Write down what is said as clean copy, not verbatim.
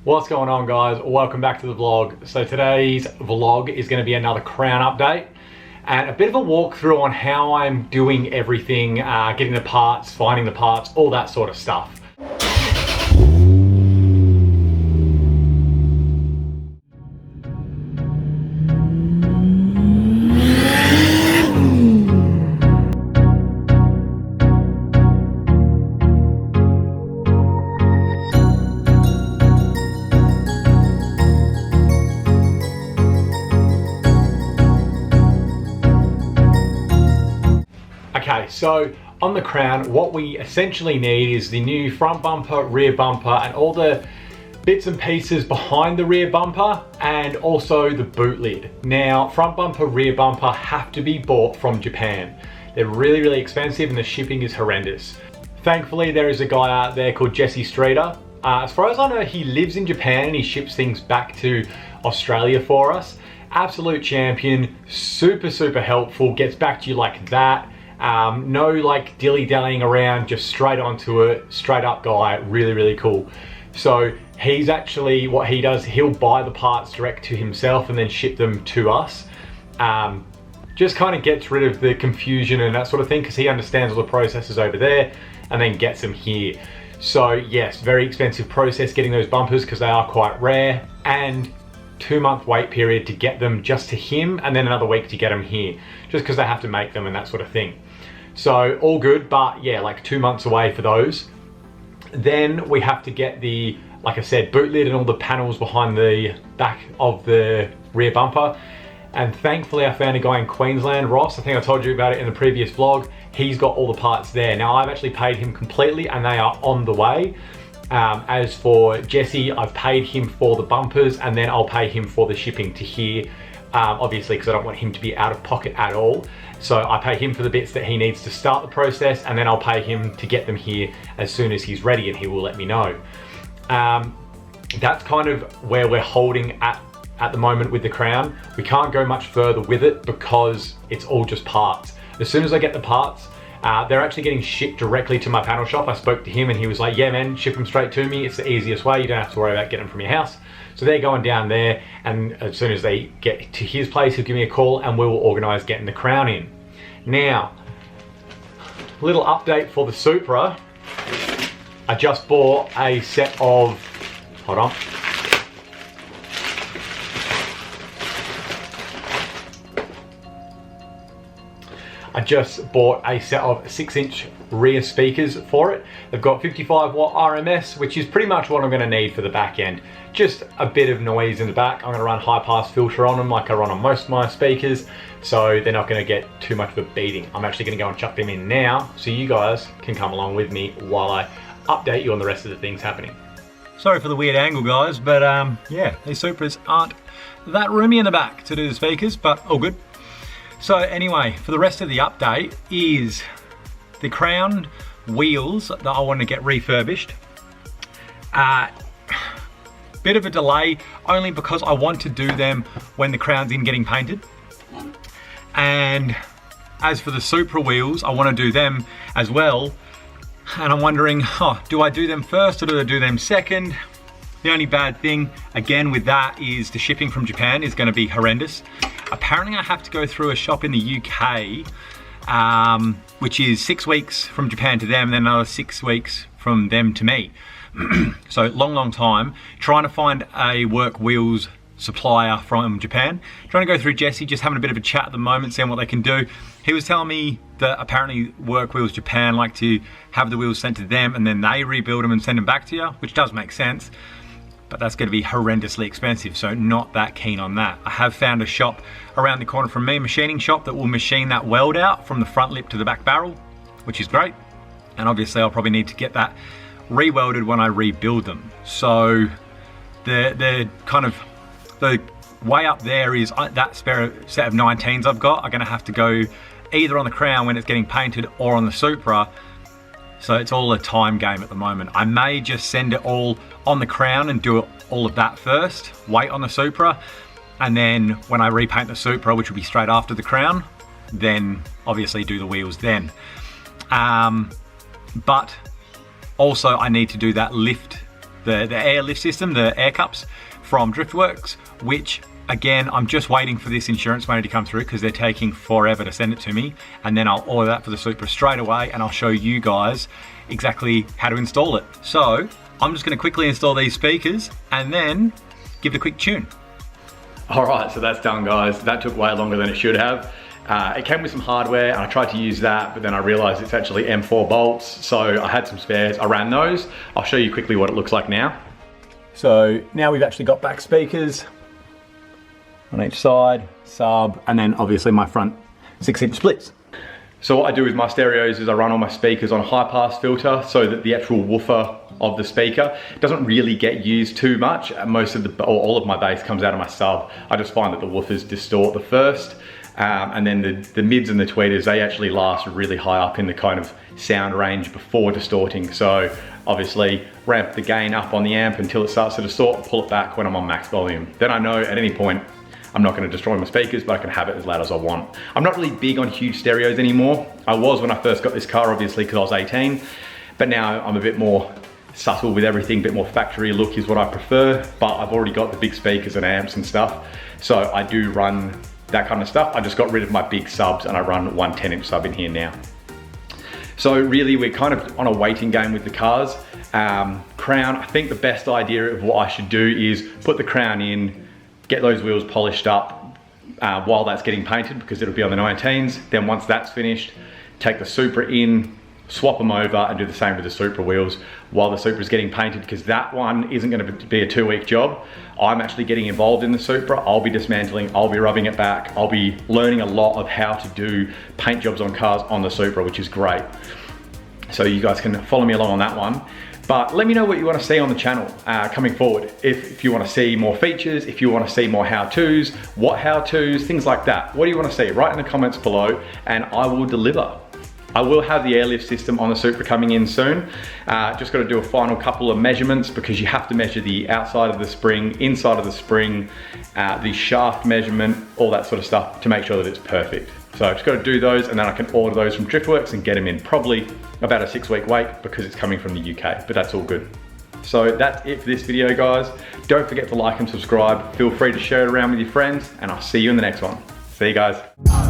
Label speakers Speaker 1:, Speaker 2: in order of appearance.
Speaker 1: What's going on, guys? Welcome back to the vlog. So today's vlog is going to be another crown update and a bit of a walkthrough on how I'm doing everything, getting the parts, finding the parts, all that sort of stuff. Okay, so on the crown, what we essentially need is the new front bumper, rear bumper, and all the bits and pieces behind the rear bumper, and also the boot lid. Now, front bumper, rear bumper have to be bought from Japan. They're really, really expensive and the shipping is horrendous. Thankfully, there is a guy out there called Jesse Streeter. As far as I know, he lives in Japan and he ships things back to Australia for us. Absolute champion, super, super helpful, gets back to you like that. No like dilly-dallying around, just straight onto it, straight up guy, really, really cool. So he's actually, what he does, he'll buy the parts direct to himself and then ship them to us. Just kind of gets rid of the confusion and that sort of thing because he understands all the processes over there and then gets them here. So yes, very expensive process getting those bumpers because they are quite rare, and 2-month wait period to get them just to him, and then another week to get them here, just because they have to make them and that sort of thing. So all good, but yeah, like 2 months away for those. Then we have to get the, like I said, boot lid and all the panels behind the back of the rear bumper. And thankfully I found a guy in Queensland, Ross, I think I told you about it in the previous vlog. He's got all the parts there. Now I've actually paid him completely and they are on the way. As for Jesse, I've paid him for the bumpers and then I'll pay him for the shipping to here, obviously because I don't want him to be out of pocket at all. So I pay him for the bits that he needs to start the process, and then I'll pay him to get them here as soon as he's ready, and he will let me know. That's kind of where we're holding at the moment with the crown. We can't go much further with it because it's all just parts. As soon as I get the parts, they're actually getting shipped directly to my panel shop. I spoke to him and he was like, yeah man, ship them straight to me. It's the easiest way. You don't have to worry about getting them from your house. So they're going down there, and as soon as they get to his place, he'll give me a call and we will organize getting the crown in. Now, little update for the Supra. I just bought a set of, hold on. I just bought a set of 6-inch rear speakers for it. They've got 55 watt RMS, which is pretty much what I'm gonna need for the back end. Just a bit of noise in the back. I'm gonna run high pass filter on them like I run on most of my speakers, so they're not gonna get too much of a beating. I'm actually gonna go and chuck them in now, so you guys can come along with me while I update you on the rest of the things happening. Sorry for the weird angle, guys, but yeah, these Supras aren't that roomy in the back to do the speakers, but all good. So anyway, for the rest of the update is the crown wheels that I want to get refurbished. Bit of a delay, only because I want to do them when the crown's in getting painted. And as for the Supra wheels, I want to do them as well. And I'm wondering, do I do them first or do I do them second? The only bad thing, again, with that is the shipping from Japan is going to be horrendous. Apparently I have to go through a shop in the UK, which is 6 weeks from Japan to them, and then another 6 weeks from them to me. So long time, trying to find a work wheels supplier from Japan. Trying to go through Jesse, just having a bit of a chat at the moment, seeing what they can do. He was telling me that apparently Work Wheels Japan like to have the wheels sent to them and then they rebuild them and send them back to you, which does make sense. But that's going to be horrendously expensive, so not that keen on that. I have found a shop around the corner from me, a machining shop that will machine that weld out from the front lip to the back barrel, which is great. And obviously I'll probably need to get that re-welded when I rebuild them. So the kind of the way up there is that spare set of 19s I've got are going to have to go either on the crown when it's getting painted or on the Supra. So it's all a time game at the moment. I may just send it all on the crown and do all of that first, wait on the Supra, and then when I repaint the Supra, which will be straight after the crown, then obviously do the wheels then. But also I need to do that lift the airlift system, the air cups from Driftworks, which again, I'm just waiting for this insurance money to come through because they're taking forever to send it to me. And then I'll order that for the Supra straight away and I'll show you guys exactly how to install it. So I'm just gonna quickly install these speakers and then give it a quick tune. All right, so that's done, guys. That took way longer than it should have. It came with some hardware and I tried to use that, but then I realized it's actually M4 bolts. So I had some spares, I ran those. I'll show you quickly what it looks like now. So now we've actually got back speakers on each side, sub, and then obviously my front 6-inch splits. So what I do with my stereos is I run all my speakers on a high pass filter so that the actual woofer of the speaker doesn't really get used too much. Most of the, or all of my bass comes out of my sub. I just find that the woofers distort the first, and then the mids and the tweeters, they actually last really high up in the kind of sound range before distorting. So obviously ramp the gain up on the amp until it starts to distort, pull it back when I'm on max volume. Then I know at any point I'm not going to destroy my speakers, but I can have it as loud as I want. I'm not really big on huge stereos anymore. I was when I first got this car, obviously, because I was 18, but now I'm a bit more subtle with everything, a bit more factory look is what I prefer, but I've already got the big speakers and amps and stuff, so I do run that kind of stuff. I just got rid of my big subs and I run one 10-inch sub in here now. So really, we're kind of on a waiting game with the cars. Crown, I think the best idea of what I should do is put the crown in, get those wheels polished up while that's getting painted, because it'll be on the 19s. Then once that's finished, take the Supra in, swap them over and do the same with the Supra wheels while the Supra is getting painted, because that one isn't going to be a 2-week job. I'm actually getting involved in the Supra. I'll be dismantling, I'll be rubbing it back. I'll be learning a lot of how to do paint jobs on cars on the Supra, which is great. So you guys can follow me along on that one. But let me know what you want to see on the channel coming forward. If you want to see more features, if you want to see more how-tos, what how-tos, things like that. What do you want to see? Write in the comments below and I will deliver. I will have the airlift system on the Supra coming in soon. Just got to do a final couple of measurements, because you have to measure the outside of the spring, inside of the spring, the shaft measurement, all that sort of stuff to make sure that it's perfect. So I've just got to do those and then I can order those from Driftworks and get them in probably about a 6-week wait, because it's coming from the UK, but that's all good. So that's it for this video, guys. Don't forget to like and subscribe. Feel free to share it around with your friends and I'll see you in the next one. See you guys.